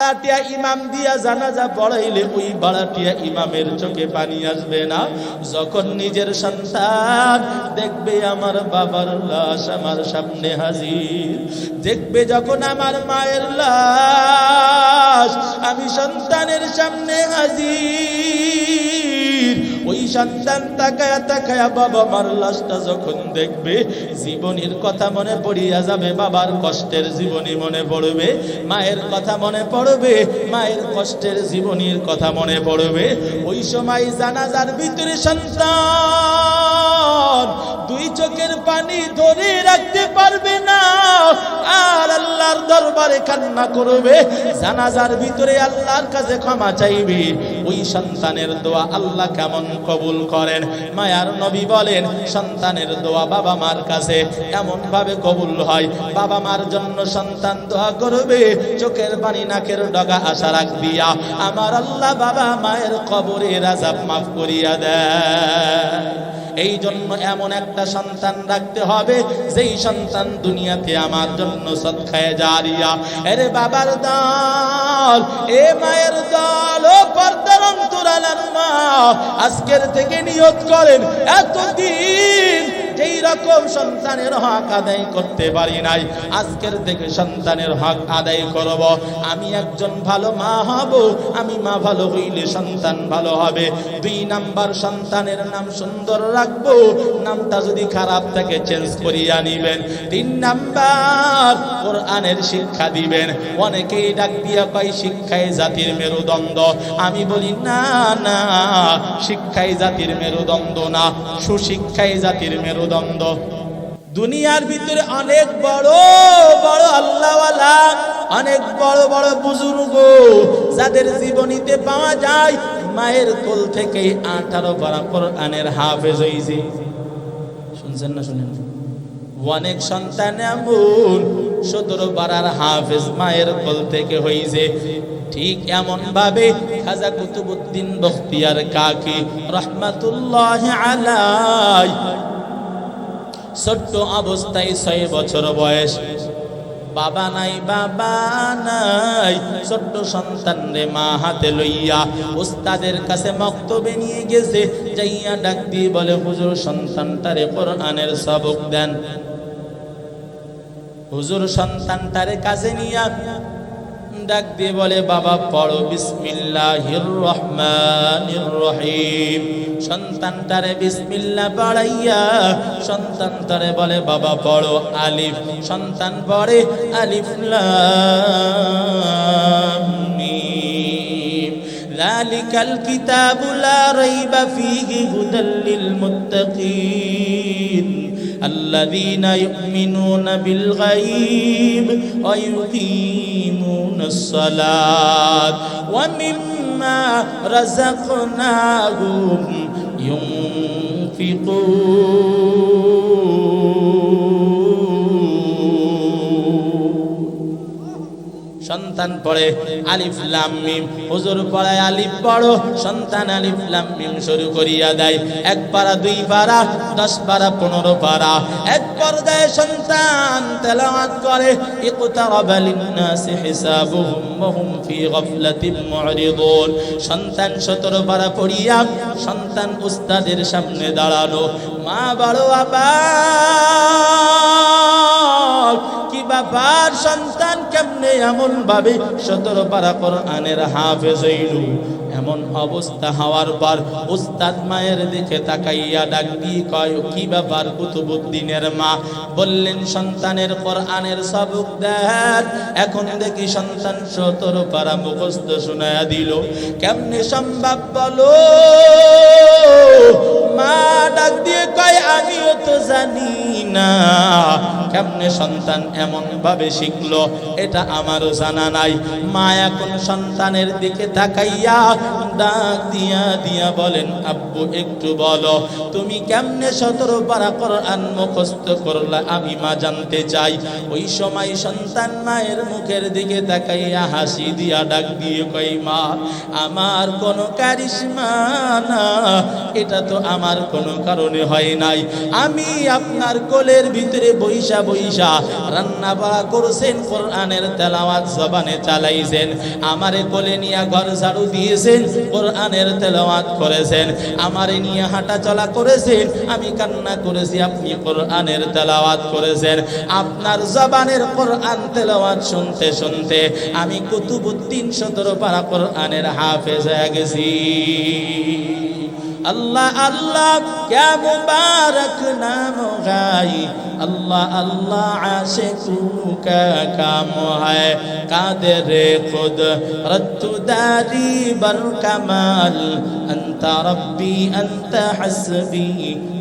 বাড়াটিয়া ইমাম দিয়া জানাজা পড়াইলে ওই বাড়াটিয়া ইমামের চোখে পানি আসবে না যখন নিজের সন্তান দেখবে আমার বাবার লাশ আমার সামনে হাজির, দেখবে যখন আমার মায়ের লাশ আমি সন্তানের সামনে হাজির, ওই সন্তান তাকায়া তাকায়া বাবা মার লাশটা যখন দেখবে জীবনের কথা মনে পড়িয়া যাবে, বাবার কষ্টের জীবনী মনে পড়বে, মায়ের কথা মনে পড়বে, মায়ের কষ্টের জীবনীর কথা মনে পড়বে। ওই সময় জানাজার ভিতরে সন্তান দুই চোখের পানি ধরে রাখতে পারবে না আর আল্লাহর দরবারে কান্না করবে, জানাজার ভিতরে আল্লাহর কাছে ক্ষমা চাইবে। ওই সন্তানের দোয়া আল্লাহ কেমন কবুল করেন। মায়ার নবী বলেন সন্তানের দোয়া বাবা মার কাছে এমন ভাবে কবুল হয়, বাবা মার জন্য সন্তান দোয়া করবে চোখের পানি নাকের ডগা আশা রাখ দিয়া আমার আল্লাহ বাবা মায়ের কবরের আযাব মাফ করিয়া দেয়। এই জন্য এমন একটা সন্তান রাখতে হবে যেই সন্তান দুনিয়াতে আমার জন্য সদকায়ে জারিয়া। আরে বাবার দল, এ মায়ের দল, ও পর্দার অন্তরালের মা, আজকের থেকে নিয়ত করেন এতদিন যেই রকম সন্তানের হক আদায় করতে পারি নাই আজকের থেকে সন্তানের হক আদায় করব। আমি একজন ভালো মা হব, আমি মা ভালো হইলে সন্তান ভালো হবে। 2 নাম্বার সন্তানের নাম সুন্দর রাখবো, নামটা যদি খারাপ থাকে চেঞ্জ করিয়া নিবেন। 3 নাম্বার কোরআনের শিক্ষা দিবেন। অনেকেই ডাক দিয়া কয় শিক্ষাই জাতির মেরুদণ্ড, আমি বলি না না, শিক্ষাই জাতির মেরুদণ্ড না, সুশিক্ষাই জাতির মেরুদণ্ড। দুনিয়ার ভিতরে অনেক বড় বড় আল্লাহওয়ালা, অনেক বড় বড় বুজুর্গ যাদের জীবনীতে পাওয়া যায় মায়ের কোল থেকে 18 পারা কোরআনের হাফেজ হইছে। শুনছেন না? শুনেন। অনেক সন্তান এমন 17 পারার হাফেজ মায়ের কোল থেকে হইছে। ঠিক এমন ভাবে খাজা কুতুবউদ্দিন বখতিয়ার কাকি রাহমাতুল্লাহ আলাইহি ছোট্ট অবস্থায় 6 বছর বয়স, বাবা নাই বাবা নাই, ছোট্ট সন্তান রে মা হাতে লইয়া উস্তাদের কাছে মক্তবে নিয়ে গেছে। যাইয়া ডাক দিয়ে বলে হুজুর সন্তানটারে কোরআনের সবক দেন। হুজুর সন্তানটারে কাছে নিয়া ডাক দিয়ে বলে বাবা পড়ো বিসমিল্লাহির রহমানির রহিম। সন্তানটারে বিসমিল্লাহ পড়াইয়া সন্তানটারে বলে বাবা পড়ো আলিফ। সন্তান পড়ে আলিফ লাম মিম। যালিকাল কিতাবু লা রাইবা ফীহি হুদাল লিল মুত্তাকিন الذين يؤمنون بالغيب ويقيمون الصلاة ومما رزقناهم ينفقون। সন্তান পড়ে আলিফ লাম মিম, হুজুর পড়ায় আলিফ পড়ো, সন্তান আলিফ লাম মিম শুরু করিয়া দেয়। 1 পারা 2 পারা 10 পারা 15 পারা এক পর্যায়ে সন্তান তেলাওয়াত করে ইকতারাবা লিন-নাসি হিসাবুহুম ওয়া হুম ফি গাফলাতিন মু'রিদুন। সন্তান 17 পারা পড়িয়া সন্তান উস্তাদের সামনে দাঁড়ানো, মা বড় অবাক, কি ব্যাপার সন্তান কেমনে এমন ভাবে 17 পারা কোরআনের হাফেজ হইল। এমন অবস্থা হওয়ার পর উস্তাদ মায়ের দিকে তাকাইয়া ডাক দিয়ে কয় কি ব্যাপার কুতুবউদ্দিনের মা? বললেন সন্তানের কোরআনের সবক দেন। এখন দেখি সন্তান 17 পারা মুখস্থ শোনায়া দিল। কেমনে সম্ভব বলো? মা ডাক দিয়ে কয় আমিও তো জানি না কেমনে সন্তান এমন ভাবে শিখলো, এটা আমারও জানা নাই। মা এখন সন্তানের দিকে তাকাইয়া ডাক দিয়া দিয়া বলেন, আব্বু একটু বলো তুমি কেমনে 17 পারা কোরআন মুখস্থ করলা, আমি মা জানতে চাই। ওই সময় সন্তান মায়ের মুখের দিকে তাকাইয়া হাসি দিয়া ডাক দিয়ে কই, মা আমার কোনো কারিশমা না, এটা তো আমার কোনো কারণে হয় নাই। আমি আপনার কোলের ভিতরে বইসা বইসা রান্না বাড়া করছেন, কোরআনের তেলাওয়াত জবানে চালাইছেন, আমারে কোলে নিয়ে ঘর ঝাড়ু দিয়েছেন, কোরআনের তেলাওয়াত করেছেন, আমারে নিয়ে হাঁটা চলা করেছেন, আমি কান্না করেছি, আপনি কোরআনের তেলাওয়াত করেছেন। আপনার জবানের কোরআন তেলাওয়াত শুনতে শুনতে আমি কুতুবুদ্দিন 17 পারা কোরআনের হাফেজ হয়ে গেছি। अल्लाह अल्लाह क्या मुबारक नाम गाई, अल्लाह अल्लाह आशिकों का काम है, कादिर खुद रत्तुदारी बर कमाल, अंता रब्बी अंता हस्बी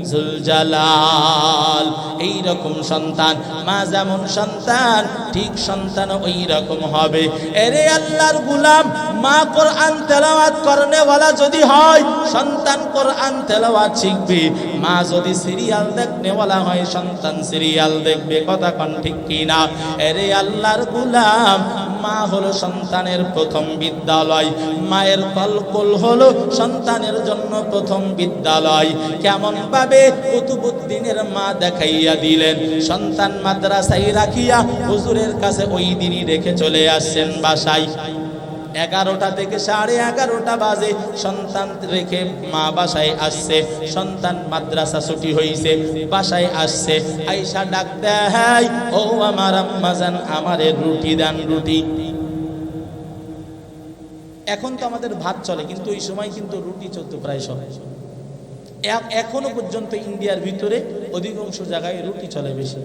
जुल जलाल। এই রকম সন্তান, মা যেমন সন্তান ঠিক সন্তান ওই রকম হবে। এরে আল্লাহর গোলাম, মা কোরআন তেলাওয়াত করনে ওয়ালা যদি হয়, সন্তান কোরআন তেলাওয়াত শিখবে। মা যদি সিরিয়াল দেখনে ওয়ালা হয়, সন্তান সিরিয়াল দেখবে। কথা কোন ঠিক কি না? এরে আল্লাহর গোলাম, মা হলো সন্তানের প্রথম বিদ্যালয়, মায়ের কলকল হলো সন্তানের জন্য প্রথম বিদ্যালয়। কেমন ভাবে কুতুবুদ্দিনের মা দেখাইয়া দিলেন, সন্তান মাদ্রাসায় রাখিয়া হুজুরের কাছে ওই দিনই রেখে চলে আসছেন বাসায়। 11টা থেকে 11:30 বাজে সন্তান রেখে মা বাসায় আসছে। সন্তান মাদ্রাসা ছুটি হইছে, বাসায় আসছে, আয়েশা ডাক দেয়, ও আমার আম্মা জান, আমারে রুটি দেন, রুটি। এখন তো আমাদের ভাত চলে, কিন্তু ওই সময় কিন্তু রুটি চলতো প্রায় সব। এখনো পর্যন্ত ইন্ডিয়ার ভিতরে অধিকাংশ জায়গায় রুটি চলে বেশি।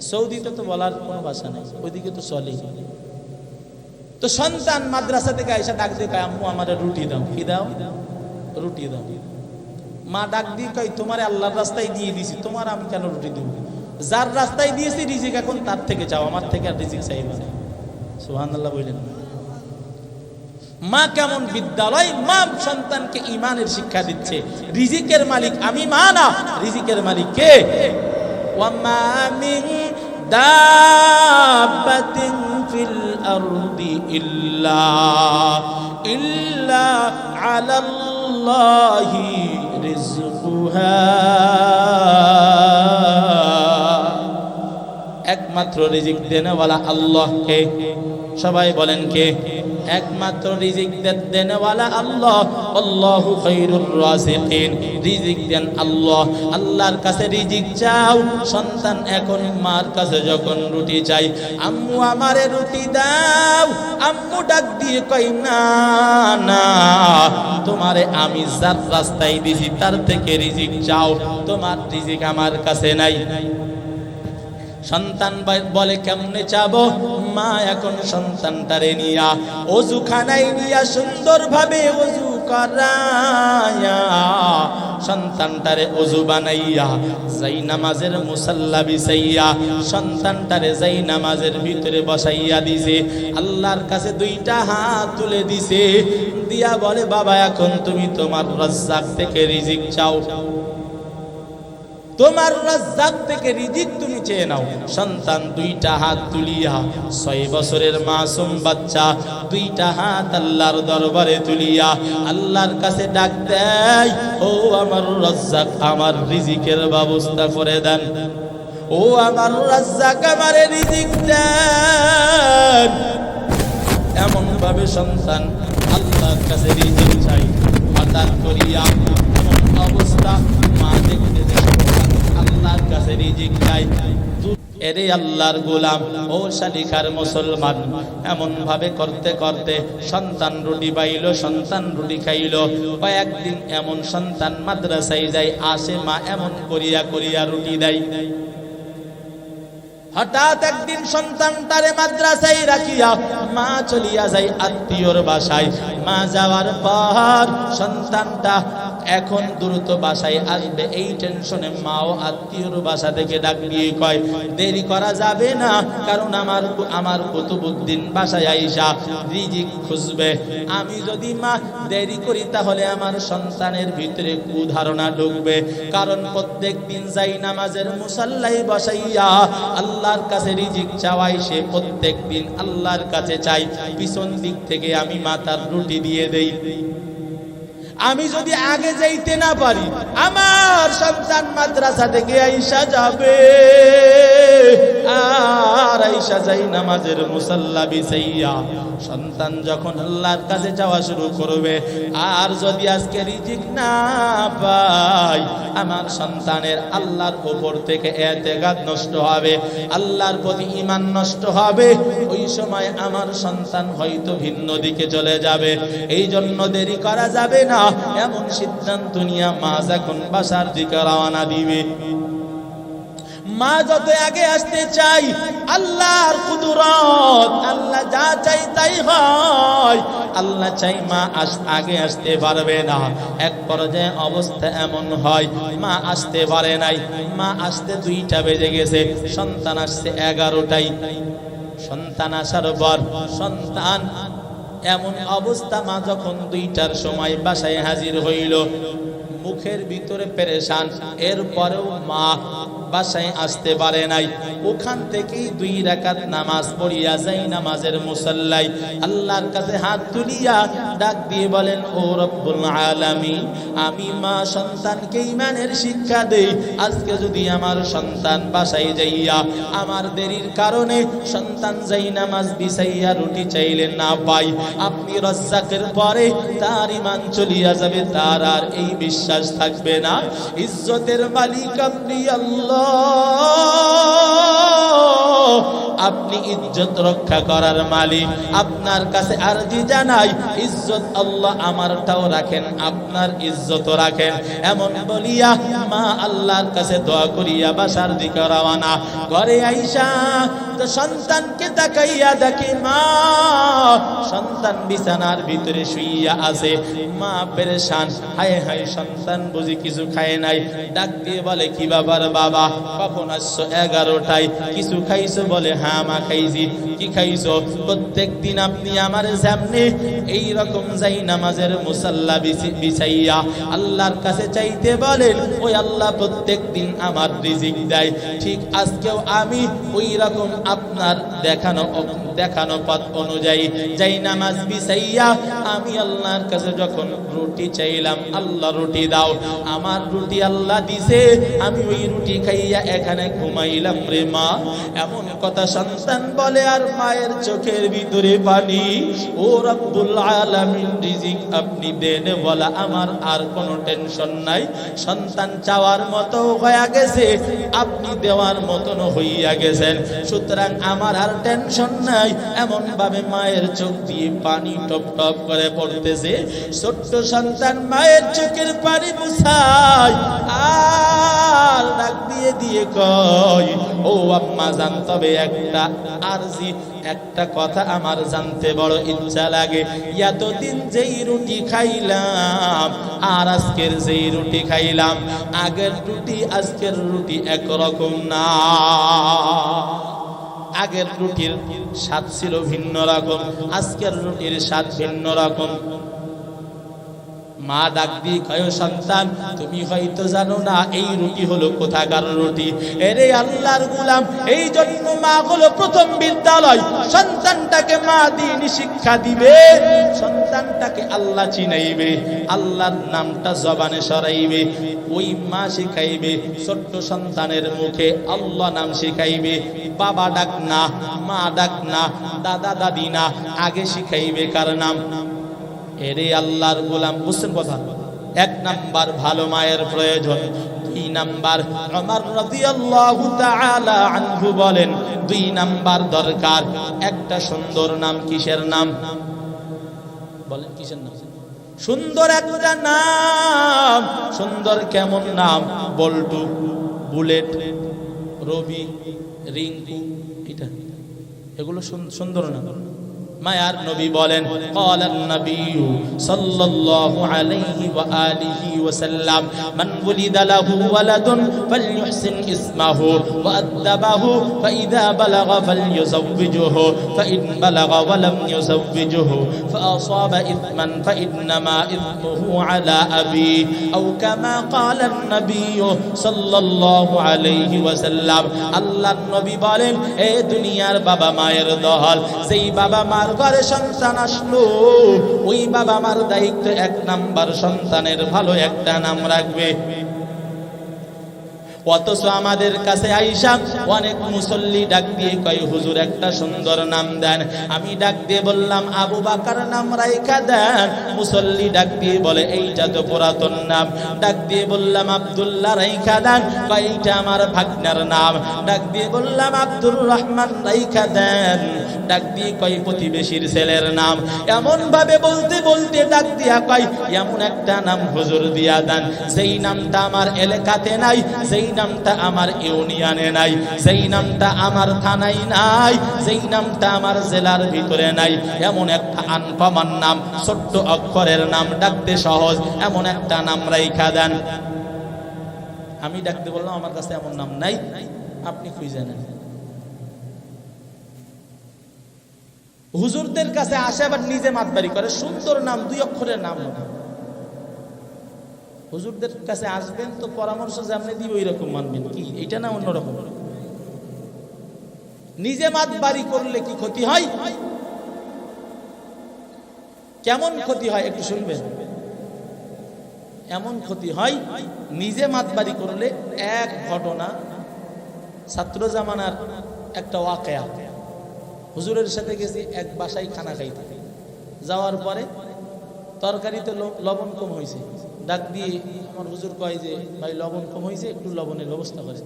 সৌদিতে তো বলার কোনো ভাষা নেই, ওইদিকে তো চলে। তো সন্তান মাদ্রাসা থেকে আয়েশা ডাক দিয়ে কয়, আম্মু আমারে রুটি দাও। কি দাও? রুটি দাও। মা ডাক দিয়ে কয়, তোমারে আল্লাহর রাস্তায় দিয়ে দিছি, তোমার আমি কেন রুটি দেব? যার রাস্তায় দিয়েছি রিজিক এখন তার থেকে চাও, আমার থেকে আর রিজিক চাইবে না। সুবহানাল্লাহ বলেন। মা কেমন বিদ্যালয়, মা সন্তানকে ঈমানের শিক্ষা দিচ্ছে। রিজিকের মালিক আমি, মা না, রিজিকের মালিক কে? ওয়ামা মিন দাব্বাতিন ফিল আরদি ইল্লা আলাল্লাহি রিজকুহা। একমাত্র রিজিক দেনেওয়ালা আল্লাহ কে? সবাই বলেন কে? একমাত্র রিজিক দেনেওয়ালা আল্লাহ। আল্লাহু খায়রুর রাযিকিন। রিজিক দেন আল্লাহ, আল্লাহর কাছে রিজিক চাও। সন্তান এখন মার কাছে যখন রুটি চাই, আম্মু আমারে রুটি দাও, আম্মু ডাক দিয়ে কই, না না, তোমারে আমি যার রাস্তায় দিছি তার থেকে রিজিক চাও, তোমার রিজিক আমার কাছে নাই। সন্তান বলে, কেমনে চাবো? মা এখন সন্তানটারে নিয়া ওযুখানায় নিয়া সুন্দরভাবে ওযু করায়া সন্তানটারে ওযু বানাইয়া যাই নামাজের মুসাল্লা বিছাইয়া সন্তানটারে যাই নামাজের ভিতরে বসাইয়া দিছে। আল্লাহর কাছে 2টা হাত তুলে দিছে, দিয়া বলে, বাবা এখন তুমি তোমার রাজ্জাক থেকে রিজিক চাও, তোমার রাজ্জাক থেকে রিজিক তুমি চেয়ে নাও। সন্তান 2টা হাত তুলিয়া, 6 বছরের মাসুম বাচ্চা 2টা হাত আল্লাহর দরবারে তুলিয়া আল্লাহর কাছে ডাক দেয়, ও আমার রাজ্জাক, আমার রিজিকের ব্যবস্থা করে দেন। ও আমার রাজ্জাক, আমারে রিজিক দেন। এমন ভাবে সন্তান আল্লাহর কাছে রিজিক চাই। হঠাৎ করিয়া এমন অবস্থা, মা দেখতে আল্লাহর কাছে রিজিক চাই। এরে আল্লাহর গোলাম, ও শালিখার মুসলমান, এমন ভাবে করতে করতে সন্তান রুটি পাইল, সন্তান রুটি খাইল। কয়েকদিন এমন সন্তান মাদ্রাসায় যায়, আসে, মা এমন করিয়া করিয়া রুটি দেয়। হঠাৎ একদিন সন্তানটারে মাদ্রাসায় রাখিয়া মা চলিয়া যায় আত্মীয়র বাসায়। মা যাওয়ার পর সন্তানটা এখন দ্রুত বাসায় আসবে, এই টেনশনে মাও আত্মীয়র বাসা থেকে ডাক দিয়ে কয় দেরি করা যাবে না, কারণ আমার কুতুবউদ্দিন বাসায় আইসা রিজিক খুঁজবে। আমি যদি মা দেরি করি তাহলে আমার সন্তানের ভিতরে কুধারণা ঢুকবে, কারণ প্রত্যেক দিন যাই নামাজের মুসাল্লাই বসাইয়া আল্লাহর কাছে রিজিক চাওয়াই, সে প্রত্যেক দিন আল্লাহর কাছে চাই পিছন দিক থেকে আমি মাথার রুটি দিয়ে দেই। আমি যদি আগে যাইতে না পারি, আমার সন্তান মাদ্রাসা থেকে আইসা যাবে, আর আইসা যাই নামাজের মুসাল্লা বিছাইয়া সন্তান যখন আল্লাহর কাছে যাওয়া শুরু করবে, আর যদি আজকে রিজিক না পাই, আমার সন্তানের আল্লাহর উপর থেকে এতেকাদ নষ্ট হবে, আল্লাহর প্রতি ঈমান নষ্ট হবে। ওই সময় আমার সন্তান হয়তো ভিন্ন দিকে চলে যাবে। এই জন্য দেরি করা যাবে না, এমন সিদ্ধান্ত নিয়ে মা যখন বাসার দিকে রওনা দিবে, মা যত আগে আসতে চাই, আল্লাহর কুদরত, আল্লাহ যা চাই তাই হয়। আল্লাহ চাই মা আগে আসতে পারবে না। এক পর্যায়ে অবস্থা এমন হয়, মা আসতে পারে নাই, মা আসতে 2টা বেজে গেছে, সন্তান আসছে 11টায়। সন্তান আসার পর সন্তান এমন অবস্থা, মা যখন 2টার সময় বাসায় হাজির হইল, মুখের ভিতরে পেরেশান, এরপরেও মা বাসায় আসতে পারে নাই। ওখান থেকেই 2 রাকাত নামাজ পড়িয়া যাই নামাজের মুসাল্লায় আল্লাহর কাছে হাত তুলিয়া ডাক দিয়ে বলেন, ও রব্বুল আলামিন, আমি মা সন্তানকে ঈমানের শিক্ষা দেই। আজকে যদি আমার সন্তান বাসায় যাইয়া আমার দেরির কারণে সন্তান যাই নামাজ বিছাইয়া রুটি চাইলে না পাই, আপনি রাজ্জাকের পরে তার ঈমান চলিয়া যাবে, তার আর এই বিশ্বাস থাকবে না। ইজ্জতের মালিক আপনি আল্লাহ, আপনি ইজ্জত রক্ষা করার মালিক, আপনার কাছে আরজি জানাই, ইজ্জত আল্লাহ আমারটাও রাখেন, আপনার ইজ্জতও রাখেন। এমন বলিয়া মা আল্লাহর কাছে দোয়া করিয়া বাসার দিকে রওনা। ঘরে আইসা তো সন্তানকে তাকাইয়া দেখে মা সন্তান বিছানার ভিতরে শুইয়া আছে। মা পেরেশান, হায় হায়, সন্তান বুঝি কিছু খায় নাই। ডাক দিয়ে বলে, কি ব্যাপার বাবা, কখন আসছো? 11টায়। কিছু খাইছো? বলে, হ্যাঁ মা খাইছি। কি খাইছো? প্রত্যেক দিন আপনি আমার সামনে এই রকম যাই নামাজের মুসাল্লা বিছাইয়া আল্লাহর কাছে চাইতে বলেন, ওই আল্লাহ প্রত্যেক দিন আমার রিজিক দেয়, ঠিক আজকেও আমি ওই রকম আপনার দেখানো পথ অনুযায়ী যাই নামাজ বিছাইয়া আমি আল্লাহর কাছে যখন রুটি চাইলাম, আল্লাহ রুটি দাও। আমার রুটি আল্লাহ দিছে, আমি ওই রুটি খাইয়া এখানে ঘুমাইলাম রে মা। এমন কথা সন্তান বলে, আর মায়ের চোখের ভিতরে পানি। ও রব্বুল আলামিন, রিজিক আপনি দেন বলা আমার আর কোনো টেনশন নাই। সন্তান চাওয়ার মতো হয়ে গেছে, আপনি দেওয়ার মতন হইয়া গেছেন, সুতরাং আমার আর টেনশন নাই। এমন ভাবে মায়ের চোখ দিয়ে পানি টপ টপ করে পড়তেছে। ছোট্ট সন্তান মায়ের চোখের পানি মুছায় আর ডাক দিয়ে দিয়ে কয়, ও আম্মা জান, তবে একটা আরজি, একটা কথা আমার জানতে বড় ইচ্ছা লাগে। এতদিন যেই রুটি খাইলাম আর আজকের যেই রুটি খাইলাম, আগের রুটি আজকের রুটি একরকম না। আগের রুটির স্বাদ ছিল ভিন্ন রকম, আজকের রুটির স্বাদ ভিন্ন রকম। মা ডাক দিয়ে কয়, সন্তান তুমি হয়তো জানো না এই রুটি হলো কোথাকার রুটি। এরে আল্লাহর গোলাম, এই জন্য মা হলো প্রথম বিদ্যালয়। সন্তানটাকে মা দ্বীনি শিক্ষা দিবে, সন্তানটাকে আল্লাহ চিনাইবে, আল্লাহর নামটা জবানে সরাইবে। ওই মা শিখাইবে ছোট্ট সন্তানের মুখে আল্লাহ নাম শিখাইবে। বাবা ডাক না, মা ডাক না, দাদা দাদি না, আগে শিখাইবে কার নাম? এরে আল্লাহর গোলাম, বুঝছেন কথা? 1 নাম্বার ভালো মায়ের প্রয়োজন। 2 নাম্বার, ওমর রাদিয়াল্লাহু তাআলা আনহু বলেন, 2 নাম্বার দরকার একটা সুন্দর নাম। কিসের নাম বলেন? কিসের নাম? সুন্দর একটা নাম। সুন্দর কেমন নাম? বল্টু, বুলেট, রবি, রিঙ্কু, এগুলো সুন্দর নাম। মায়ার নবী বলেন, ক্বালান নবী সাল্লাল্লাহু আলাইহি ওয়া আলিহি ওয়াসাল্লাম, মান ওয়ালিদা লাহু ওয়ালাদুন ফালইউহসিন ইসমাহু ওয়া আদাবাহু ফাইযা বালাগা ফালইউযাওবিজুহু ফাইন বালাগা ওয়া লাম ইউযাওবিজুহু ফাআসাবা ইসমান ফাইন্নামা ইসমুহু আলা আবি আও কামা ক্বালান নবী সাল্লাল্লাহু আলাইহি ওয়াসাল্লাম। আল্লাহর নবী বলেন, এ দুনিয়ার বাবা মায়ের দল, যেই বাবা মার ঘরে সন্তান আসলো, ওই বাবা মার দায়িত্ব 1 নাম্বার সন্তানের ভালো একটা নাম রাখবে। অথচ আমাদের কাছে আইসা অনেক মুসল্লি ডাক দিয়ে কয়, হুজুর একটা সুন্দর নাম দেন। আমি ডাক দিয়ে বললাম, আবু বকর নাম রাইখা দেন। মুসল্লি ডাক দিয়ে বলে, এইটা তো পুরাতন নাম। ডাক দিয়ে বললাম, আব্দুল্লাহ রাইখা দেন। কয়, এইটা আমার ভাগ্নার নাম। ডাক দিয়ে বললাম, আব্দুর রহমান রাইখা দেন। ডাক দিয়ে কয়, প্রতিবেশীর ছেলের নাম। এমন ভাবে বলতে বলতে ডাক দিয়া কয়, এমন একটা নাম হুজুর দিয়া দেন যেই নামটা আমার এলাকাতে নাই, যেই নামটা আমার ইউনিয়নে নাই, যেই নামটা আমার থানায় নাই, যেই নামটা আমার জেলার ভিতরে নাই। এমন একটা আনকমন নাম, ছোট্ট অক্ষরের নাম, ডাকতে সহজ, এমন একটা নাম রাইখা দেন। আমি ডাকতে বললাম, আমার কাছে এমন নাম নাই, আপনি খুঁজে নেন। হুজুরদের কাছে আসে আবার নিজে মাতবাড়ি করে, সুন্দর নাম, 2 অক্ষরের নাম। হুজুরদের কাছে আসবেন তো পরামর্শ যেমনি দিব ওই রকম মানবেন, কি এটা না অন্যরকম? নিজে মাতবাড়ি করলে কি ক্ষতি হয়? কেমন ক্ষতি হয় একটু শুনবেন। এমন ক্ষতি হয়, নিজে মাতবাড়ি করলে এক ঘটনা, ছাত্র জামানার একটা ওয়াকিয়া। হুজুরের সাথে গেছি এক বাসায় খানা খাইতে, যাওয়ার পরে তরকারিতে লবণ কম হয়েছে। ডাক দিয়ে আমার হুজুর কয় যে, ভাই লবণ কম হয়েছে, একটু লবণের ব্যবস্থা করে।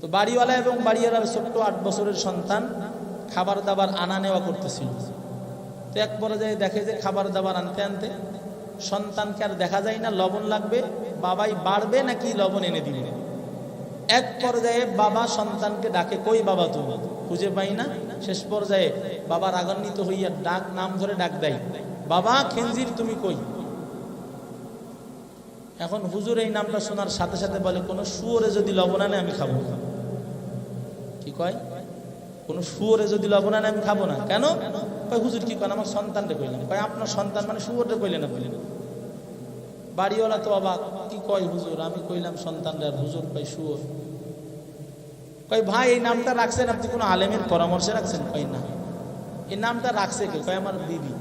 তো বাড়িওয়ালা এবং বাড়িওয়ালার ছোট্ট 8 বছরের সন্তান খাবার দাবার আনা নেওয়া করতেছিল। তো এক পর্যায়ে দেখে যে খাবার দাবার আনতে আনতে সন্তানকে আর দেখা যায় না, লবণ লাগবে, বাবাই বাড়বে নাকি লবণ এনে দিবে। এক পর্যায়ে বাবা সন্তানকে ডাকে, কই বাবা তুমি? খুঁজে পাই না। শেষ পর্যায়ে বাবা রাগান্বিত হইয়া নাম ধরে ডাক দেয়, বাবা খিনজির তুমি কই? এখন হুজুর এই নামটা শোনার সাথে সাথে বলে, কোন শুয়োরে যদি লবণ আনে আমি খাবো না। কি কয়? কোন শুয়োরে যদি লবণ আনে আমি খাবো না। কেন? কয়, হুজুর কি কয়, আমার সন্তানটা কইলেন। কয়, আপনার সন্তান মানে শুয়োরটা কইলেন না? কইলেন। বাড়িওয়ালা তো অবাক, কি কয় হুজুর? আমি কইলাম সন্তানরা, হুজুর কয় শুয়োর। কয়, ভাই এই নামটা রাখছেন আপনি কোনো আলেমের পরামর্শে রাখছেন? কয়, না। এই নামটা রাখছে কে? কয়, আমার বিবি।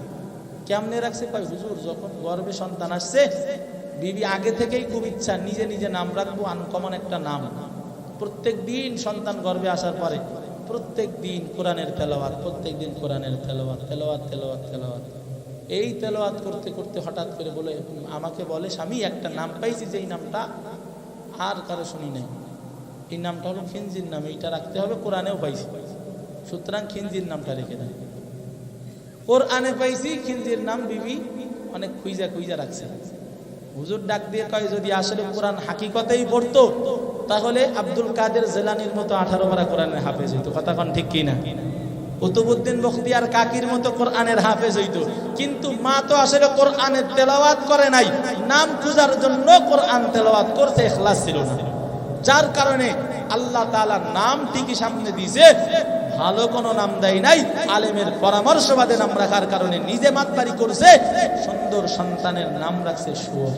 কেমনে রাখছে? কয়, হুজুর যখন গর্ভে সন্তান আসছে, বিবি আগে থেকেই খুব ইচ্ছা নিজে নিজে নাম রাখবো, আনকমন একটা নাম। প্রত্যেক দিন সন্তান গর্ভে আসার পরে প্রত্যেক দিন কোরআনের তেলাওয়াত, প্রত্যেক দিন কোরআনের তেলাওয়াত, তেলাওয়াত তেলাওয়াত তেলাওয়াত। এই তেলাওয়াত করতে করতে হঠাৎ করে বলে, আমাকে বলে, স্বামী একটা নাম পাইছি, যেই নামটা আর কারো শুনি নাই। এই নামটা হলো খিনজির নাম, এইটা রাখতে হবে, কোরআনেও পাইছি, সুতরাং খিনজির নামটা রেখে দেয়। কোরআনে পাইছি খিনজির নাম, বিবি অনেক খুঁজা খুঁজা রাখছে। হুজুর ডাক দিয়ে কয়, যদি আসলে কোরআন হাকিকতেই পড়তো তাহলে আব্দুল কাদের জিলানীর মতো 18 পারা কোরআনের হাফেজ হইতো। কথা কোন ঠিক কিনা? কুতুবউদ্দিন বখতিয়ার কাকির মতো কোরআনের হাফেজ হইতো। কিন্তু মা তো আসলে কোরআনের তেলাওয়াত করে নাই, নাম খোঁজার জন্য কোরআন তেলাওয়াত করতে ইখলাস ছিল না। যার কারণে আল্লাহ তাআলা নাম ঠিকই সামনে দিয়েছে, ভালো কোনো নাম দেয় নাই। আলেমের পরামর্শবাদে নাম রাখার কারণে নিজে মাতবাড়ি করছে, সুন্দর সন্তানের নাম রাখছে শুয়োর।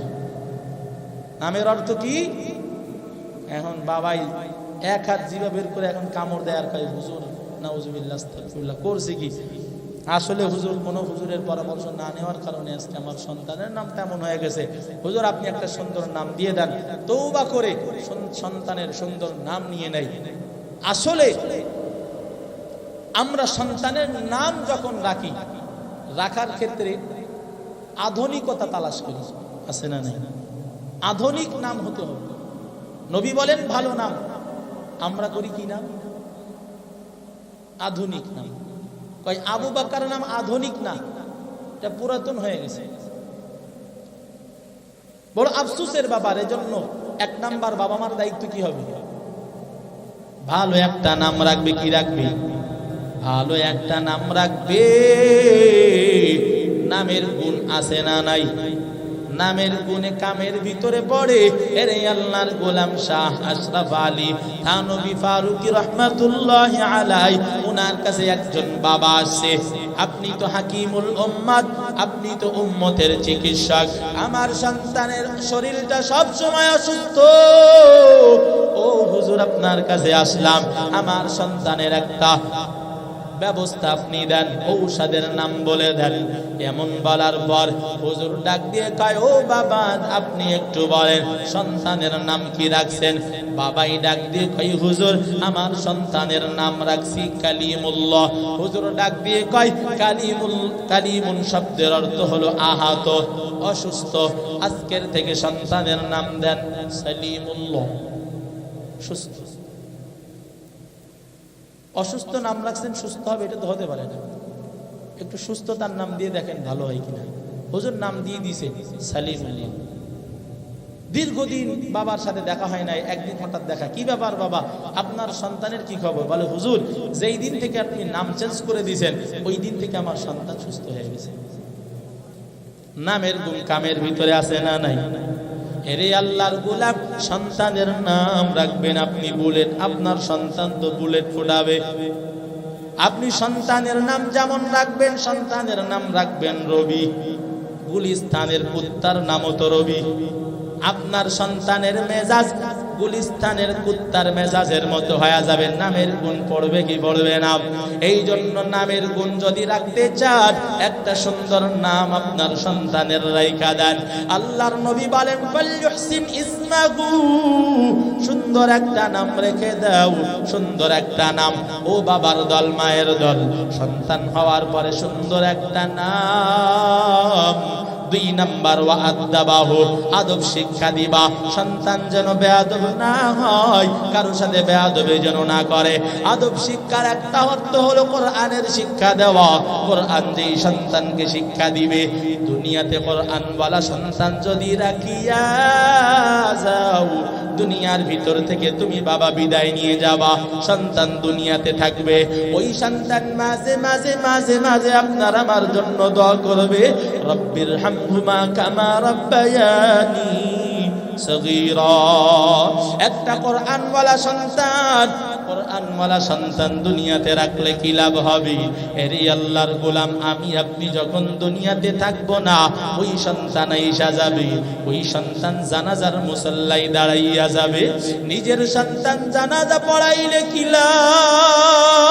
নামের অর্থ কি? এখন বাবাই এক হাত জিভা বের করে এখন কামড় দেয় আর কয়, হুজুর নাউজুবিল্লাহ আস্তাগফিরুল্লাহ, করছে কি? আসলে হুজুর কোনো হুজুরের পরামর্শ না নেওয়ার কারণে আজকে আমার সন্তানের নামটা এমন হয়ে গেছে। হুজুর আপনি একটা সুন্দর নাম দিয়ে দেন। তওবা করে সন্তানের সুন্দর নাম নিয়ে নেয়। আসলে আমরা সন্তানের নাম যখন রাখি, রাখার ক্ষেত্রে আধুনিকতা তালাশ করি, আছে না নাই? আধুনিক নাম হতে হবে। নবী বলেন ভালো নাম, আমরা করি কি নাম? আধুনিক নাম। কয় আবু বকর নাম আধুনিক না, এটা পুরাতন হয়ে গেছে। বড় আফসোসের ব্যাপার। এজন্য 1 নাম্বার বাবা মার দায়িত্ব কি হবে? ভালো একটা নাম রাখবে। কি রাখবে? ভালো একটা নাম রাখবে। নামের গুণ আছে না নাই? নামের গুণে কামের ভিতরে পড়ে। এরে আল্লাহর গোলাম শাহ আশরাফ আলী থানভী ফারুকী রাহমাতুল্লাহি আলাইহি, ওনার কাছে একজন বাবা আসছে। আপনি তো হাকিমুল উম্মাত, আপনি তো উম্মতের চিকিৎসক, আমার সন্তানের শরীরটা সব সময় অসুস্থ। ও হুজুর, আপনার কাছে আসলাম, আমার সন্তানের একটা ব্যবস্থা আপনি দেন, ঔষধের নাম বলে দেন। এমন বলার পর হুজুর ডাক দিয়ে কয়, ও বাবা, আপনি একটু বলেন সন্তানের নাম কি রাখছেন? বাবাই ডাক দিয়ে কয়, হুজুর, আমার সন্তানের নাম রাখছি কালিমুল্লাহ। হুজুর ডাক দিয়ে কয়, কালিমুন শব্দের অর্থ হলো আহত, অসুস্থ। আজকের থেকে সন্তানের নাম দেন সালিমুল্লাহ, সুস্থ। অসুস্থ নাম রাখছেন, সুস্থ হবে এটা তো হতে পারে না। একটু সুস্থতার নাম দিয়ে দেখেন ভালো হয় কিনা। হুজুর নাম দিয়ে দিয়েছে সালিমুল্লাহ। দীর্ঘদিন বাবার সাথে দেখা হয় নাই, একদিন হঠাৎ দেখা। কি ব্যাপার বাবা, আপনার সন্তানের কি খবর? বলে, হুজুর, যেই দিন থেকে আপনি নাম চেঞ্জ করে দিয়েছেন ওই দিন থেকে আমার সন্তান সুস্থ হয়ে গেছে। নামের গুণ কামের ভিতরে আছে না নাই? এরে আল্লাহর গোলাম, সন্তানের নাম রাখবেন আপনি বুলেট। আপনার সন্তান তো বুলেট ফোটাবে। আপনি সন্তানের নাম যেমন রাখবেন, সন্তানের নাম রাখবেন রবি। গুলিস্তানের কুত্তার নামও তো রবি। আপনার সন্তানের মেজাজ গুলিস্তানের কুত্তার মেজাজের মতো হয়ে যাবে। নামের গুণ পড়বে কি পড়বে না? এই জন্য নামের গুণ যদি রাখতে চান, একটা সুন্দর নাম আপনার সন্তানের রাইখা দেন। আল্লাহর নবী বলেন, ফালইহসিন ইসমাহু, সুন্দর একটা নাম রেখে দাও, সুন্দর একটা নাম। ও বাবার দল, মায়ের দল, সন্তান হওয়ার পরে সুন্দর একটা নাম। 2 নাম্বার, ওয়া আদাবাহু, আদব শিক্ষা দিবা। সন্তান যেন বেয়াদব না হয়, কারো সাথে বেয়াদবি যেন না করে। আদব শিক্ষার একটা অর্থ হলো কোরআনের শিক্ষা দেওয়া। কোরআন যেই সন্তানকে শিক্ষা দিবে, দুনিয়াতে কোরআনওয়ালা সন্তান যদি রাখিয়া যাও, দুনিয়ার ভিতর থেকে তুমি বাবা বিদায় নিয়ে যাবা, সন্তান দুনিয়াতে থাকবে। ওই সন্তান মাঝে মাঝে মাঝে মাঝে আপনার আমার জন্য দোয়া করবে, রব্বির হামহুমা কামা রাব্বায়ানি সগীরা। একটা কোরআনওয়ালা সন্তান দুনিয়াতে রাখলে কি লাভ হবে? এরে আল্লাহর গোলাম, আমি আপনি যখন দুনিয়াতে থাকবো না, ওই সন্তান আইসা যাবে। ওই সন্তান জানাজার মুসল্লায় দাঁড়াইয়া যাবে। নিজের সন্তান জানাজা পড়াইলে কি লাভ?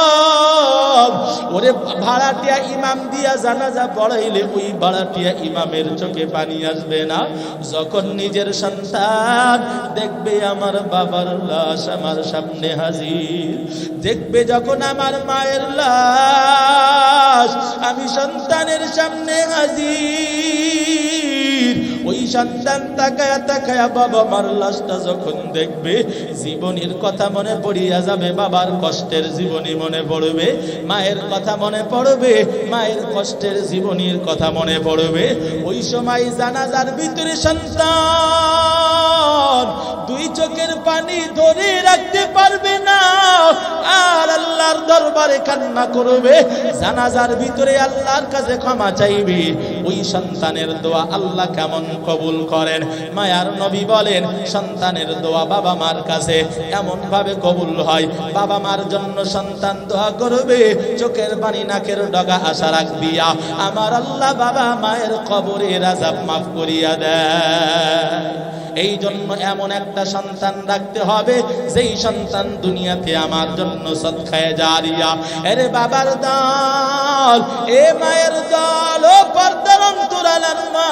ওরে ভাড়াটিয়া ইমাম দিয়া জানাজা পড়াইলে ওই ভাড়াটিয়া ইমামের চোখে পানি আসবে না? যখন নিজের সন্তান দেখবে আমার বাবার লাশ আমার সামনে হাজির, দেখবে যখন আমার মায়ের লাশ আমি সন্তানের সামনে হাজির, ওই সন্তান তাকায়া তাকায়া বাবা মার লাশটা যখন দেখবে, জীবনের কথা মনে পড়িয়া যাবে, বাবার কষ্টের জীবনী মনে পড়বে, মায়ের কথা মনে পড়বে, মায়ের কষ্টের জীবনীর কথা মনে পড়বে। ওই সময় জানাজার ভিতরে সন্তান 2 চোখের পানি ধরে রাখতে পারবে না, আর আল্লাহর দরবারে কান্না করবে। জানাজার ভিতরে আল্লাহর কাছে ক্ষমা চাইবে। ওই সন্তানের দোয়া আল্লাহ কেমন কবুল করেন? মায়ার নবী বলেন, সন্তানের দোয়া বাবা মার কাছে এমন ভাবে কবুল হয়, বাবা মার জন্য সন্তান দোয়া করবে, চোখের পানি নাকের ডগা আশা রাখ দিয়া আমার আল্লাহ বাবা মায়ের কবরের আযাব মাফ করিয়া দেয়। এই জন্য এমন একটা সন্তান রাখতে হবে, যেই সন্তান দুনিয়াতে আমার জন্য সদকায়ে জারিয়া। আরে বাবার দল, এ মায়ের দল, ও পর্দার অন্তরালের মা,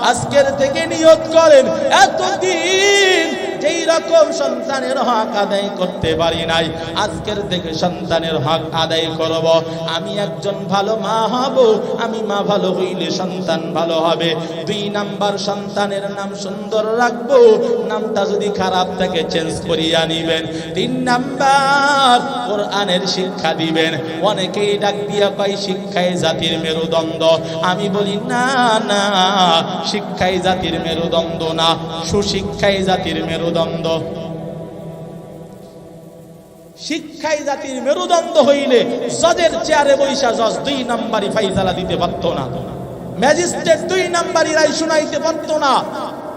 আজকের থেকে নিয়ত করেন, এতদিন যেই রকম সন্তানের হক আদায় করতে পারি নাই, আজকের থেকে সন্তানের হক আদায় করব। আমি একজন ভালো মা হব, আমি মা ভালো হইলে সন্তান ভালো হবে। 2 নাম্বার, সন্তানের নাম সুন্দর রাখবো, নামটা যদি খারাপ থাকে চেঞ্জ করিয়া নিবেন। 3 নাম্বার, কোরআনের শিক্ষা দিবেন। অনেকেই ডাক দিয়া কয় শিক্ষাই জাতির মেরুদণ্ড। আমি বলি না না, শিক্ষাই জাতির মেরুদণ্ড না, সুশিক্ষাই জাতির মেরুদণ্ড। শিক্ষাই জাতির মেরুদণ্ড হইলে জজের চেয়ারে বৈশা জজ 2 নাম্বারি ফাইসালা দিতে পারত না, ম্যাজিস্ট্রেট 2 নাম্বারি রায় শুনাইতে পারত না,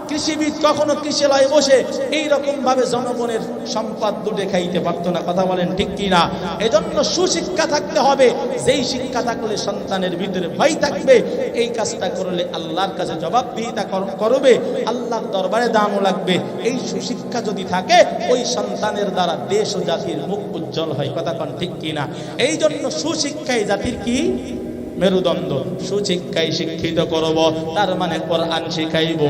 কৃষিবিদ কখনো কৃষিলয়ে বসে এইরকম ভাবে জনগণের সম্পদ লুটে খাইতে পারত না। কথা বলেন ঠিক কিনা? এজন্য সুশিক্ষা থাকতে হবে, যেই শিক্ষা থাকলে সন্তানের ভিতরে ভয় থাকবে, এই কাজটা করলে আল্লাহর কাছে জবাবদিহিতা করবে, আল্লাহর দরবারে দামও লাগবে। এই সুশিক্ষা যদি থাকে ওই সন্তানের দ্বারা দেশ ও জাতির মুখ উজ্জ্বল হয়। কথা কোন ঠিক কিনা? এই জন্য সুশিক্ষাই জাতির কি মেরুদণ্ড। সুশিক্ষায় শিক্ষিত করব, তার মানে কোরআন শিখাইব।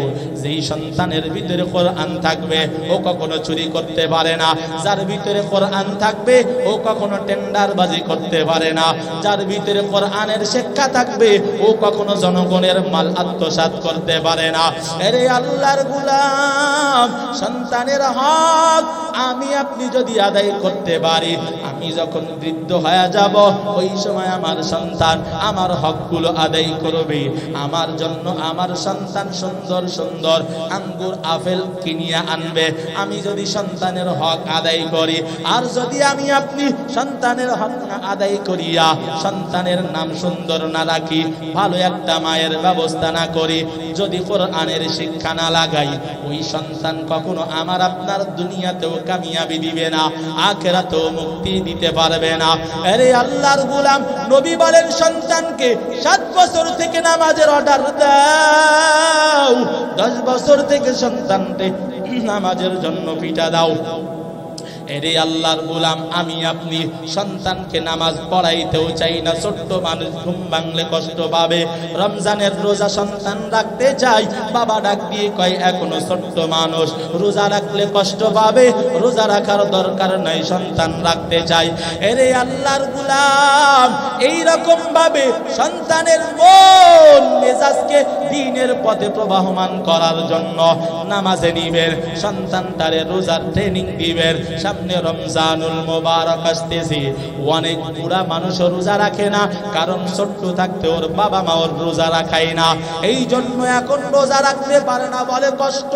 যেই সন্তানের ভিতরে কোরআন থাকবে ও কখনো চুরি করতে পারে না, যার ভিতরে কোরআন থাকবে ও কখনো টেন্ডারবাজি করতে পারে না, যার ভিতরে কোরআনের শিক্ষা থাকবে ও কখনো জনগণের মাল আত্মসাৎ করতে পারে না। আরে আল্লাহর গোলাম, সন্তানের হক আমি আপনি যদি আদায় করতে পারি, আমি যখন বৃদ্ধ হয়ে যাব ওই সময় আমার সন্তান আমার হকগুলো আদায় করবে। আমার জন্য আমার সন্তান সুন্দর সুন্দর আঙ্গুর আপেল কিনিয়া আনবে। আমি যদি সন্তানের হক আদায় করি, আর যদি আমি আপনি সন্তানের হক না আদায় করিয়া সন্তানের নাম সুন্দর না রাখি, ভালো একটা মায়ের ব্যবস্থা না করি, যদি কোরআনের শিক্ষা না লাগাই, ওই সন্তান কখনো আমার আপনার দুনিয়াতেও কামিয়াবি দিবে না, আখিরাতেও মুক্তি দিতে পারবে না। আরে আল্লাহর গোলাম, নবী বলেন সন্তানকে 7 বছর থেকে নামাজের অর্ডার দাও, 10 বছর থেকে সন্তানকে নামাজের জন্য পিটা দাও। এরে আল্লাহর গোলাম, আমি আপনি সন্তানকে নামাজ পড়াইতেও চাই না। ছোট্ট মানুষ ঘুম ভাঙলে কষ্ট পাবে। রমজানের রোজা সন্তান রাখতে চাই, বাবা ডাক দিয়ে কয় এখনো ছোট্ট মানুষ, রোজা রাখলে কষ্ট পাবে, রোজা রাখার দরকার নাই, সন্তান রাখতে চাই। এরে আল্লাহর গোলাম, এই রকম ভাবে সন্তানের মন মেজাজকে দ্বীনের পথে প্রবাহমান করার জন্য নামাজে নিবেন, সন্তানটারে রোজার ট্রেনিং দিবেন। সামনে রমজানুল মুবারক আসতেছে, অনেক বুড়া মানুষ রোজা রাখে না, কারণ ছোট্ট থাকতে ওর বাবা মা ওর রোজা রাখায় না, এই জন্য এখন রোজা রাখতে পারে না, বলে কষ্ট,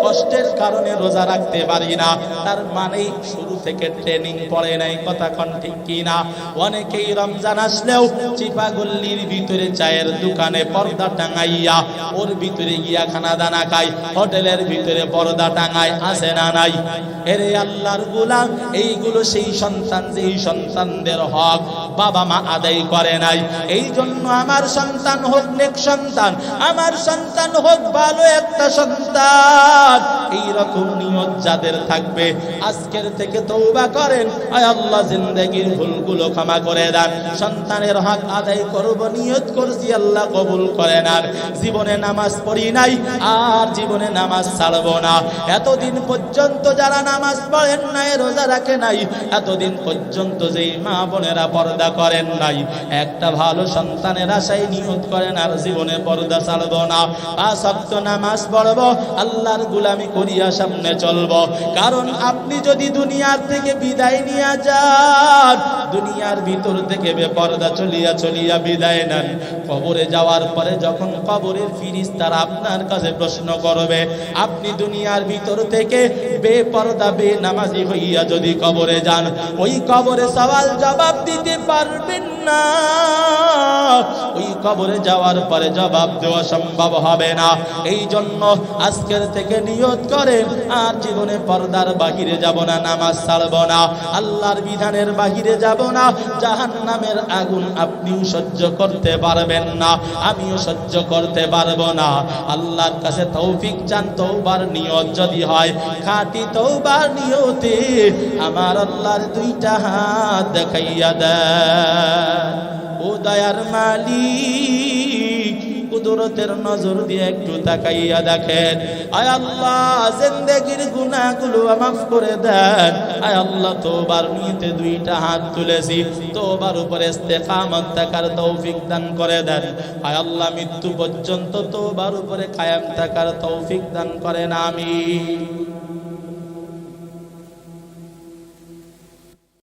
কষ্টের কারণে রোজা রাখতে পারি না। তার মানে শুরু থেকে ট্রেনিং পড়ে নাই। কথা কোন ঠিক কিনা? অনেকেই রমজান আসলেও চিপাগল্লির ভিতরে চায়ের দোকানে পর্দা টাঙাইয়া ওর ভিতরে গিয়া খানা দানা খায়, হোটেলের ভিতরে পর্দা টাঙায়, আছে না নাই? এরে আল্লাহর গোলাম, এইগুলো সেই সন্তান যেই সন্তানদের হক বাবা মা আদায় করে নাই। এই জন্য আমার সন্তান হোক নেক সন্তান, আমার সন্তান হোক ভালো একটা সন্তান, এই রকম নিয়ত যাদের থাকবে আজকের থেকে তওবা করেন, আয় আল্লাহ জিন্দেগীর ভুলগুলো ক্ষমা করে দেন, সন্তানের হক আদায় করব নিয়ত করছি, আল্লাহ কবুল করেন। আর জীবনে নামাজ পড়ি নাই, আর জীবনে নামাজ ছাড়বো না। এতদিন পর্যন্ত যারা নামাজ পড়েন নাই, রোজা রাখে নাই, এতদিন পর্যন্ত যেই মা বোনেরা পর্দা করেন নাই, একটা ভালো সন্তানের আশায় নিয়ত করেন আর জীবনে পর্দা ছাড়বো না, 5 ওয়াক্ত নামাজ পড়বো, আল্লাহর গোলামি করিয়া সামনে চলবো। কারণ আপনি যদি দুনিয়ার থেকে বিদায় নিয়ে যান, দুনিয়ার ভিতর থেকে বেপর্দা চলিয়া চলিয়া বিদায় নেন, কবরে যাওয়ার পরে যখন কবরের ফেরেশতারা আপনার কাছে প্রশ্ন করবে, আপনি দুনিয়ার ভিতর থেকে বেপর্দা বেনামাজি হইয়া যদি কবরে যান, ওই কবরে সওয়াল জবাব দিতে পারবেন না, ওই কবরে যাওয়ার পরে জবাব দেওয়া সম্ভব হবে না। এই জন্য আজকের থেকে নিয়ত করেন, আর জীবনে পর্দার বাহিরে যাব না, নামাজ ছাড়ব না, আল্লাহর বিধানের বাহিরে যাব না, জাহান্নামের আগুন আপনিও সহ্য করতে পারবেন না, আমিও সহ্য করতে পারবো না। আল্লাহর কাছে তৌফিক চান, তওবার নিয়ত যদি হয় খাঁটি তওবার নিয়তে, আমার আল্লাহর 2টা হাত দেখাইয়া দেন। ও দয়ার মালিক, কুদরতের নজর দিয়ে একটু তাকাইয়া দেখেন, আয় আল্লাহ জিন্দেগীর গুনাহগুলো মাফ করে দেন। আয় আল্লাহ তওবার নিয়তে 2টা হাত তুলেছি, তওবার উপরে ইস্তেকামত থাকার তৌফিক দান করে দেন। আয় আল্লাহ মৃত্যু পর্যন্ত তওবার উপরে কায়েম থাকার তৌফিক দান করেন, আমিন।